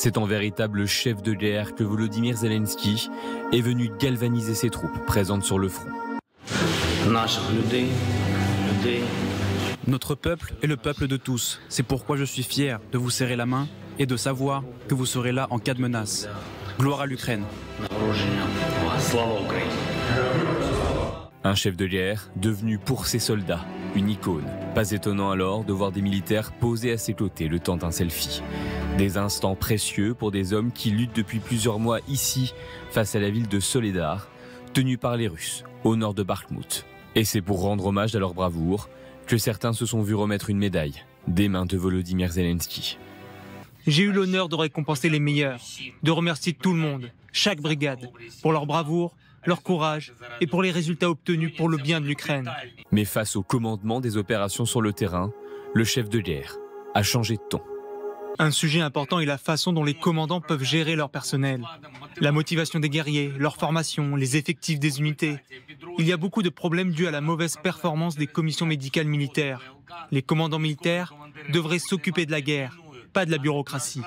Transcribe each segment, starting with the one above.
C'est en véritable chef de guerre que Volodymyr Zelensky est venu galvaniser ses troupes présentes sur le front. Notre peuple est le peuple de tous. C'est pourquoi je suis fier de vous serrer la main et de savoir que vous serez là en cas de menace. Gloire à l'Ukraine. Un chef de guerre devenu pour ses soldats une icône. Pas étonnant alors de voir des militaires posés à ses côtés le temps d'un selfie. Des instants précieux pour des hommes qui luttent depuis plusieurs mois ici, face à la ville de Soledar, tenue par les Russes, au nord de Bakhmout. Et c'est pour rendre hommage à leur bravoure que certains se sont vus remettre une médaille des mains de Volodymyr Zelensky. J'ai eu l'honneur de récompenser les meilleurs, de remercier tout le monde, chaque brigade, pour leur bravoure, leur courage et pour les résultats obtenus pour le bien de l'Ukraine. Mais face au commandement des opérations sur le terrain, le chef de guerre a changé de ton. Un sujet important est la façon dont les commandants peuvent gérer leur personnel. La motivation des guerriers, leur formation, les effectifs des unités. Il y a beaucoup de problèmes dus à la mauvaise performance des commissions médicales militaires. Les commandants militaires devraient s'occuper de la guerre, pas de la bureaucratie.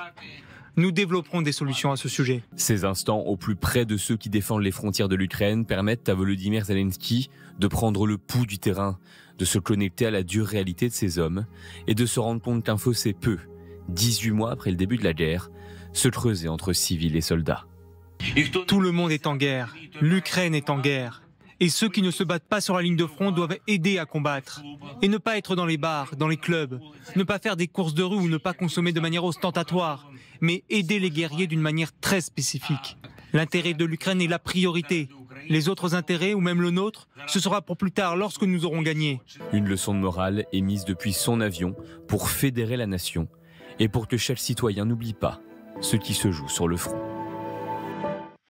Nous développerons des solutions à ce sujet. Ces instants au plus près de ceux qui défendent les frontières de l'Ukraine permettent à Volodymyr Zelensky de prendre le pouls du terrain, de se connecter à la dure réalité de ces hommes et de se rendre compte qu'un fossé peut, 18 mois après le début de la guerre, se creuser entre civils et soldats. Tout le monde est en guerre. L'Ukraine est en guerre. Et ceux qui ne se battent pas sur la ligne de front doivent aider à combattre. Et ne pas être dans les bars, dans les clubs. Ne pas faire des courses de rue ou ne pas consommer de manière ostentatoire. Mais aider les guerriers d'une manière très spécifique. L'intérêt de l'Ukraine est la priorité. Les autres intérêts, ou même le nôtre, ce sera pour plus tard lorsque nous aurons gagné. Une leçon de morale est mise depuis son avion pour fédérer la nation et pour que chaque citoyen n'oublie pas ce qui se joue sur le front.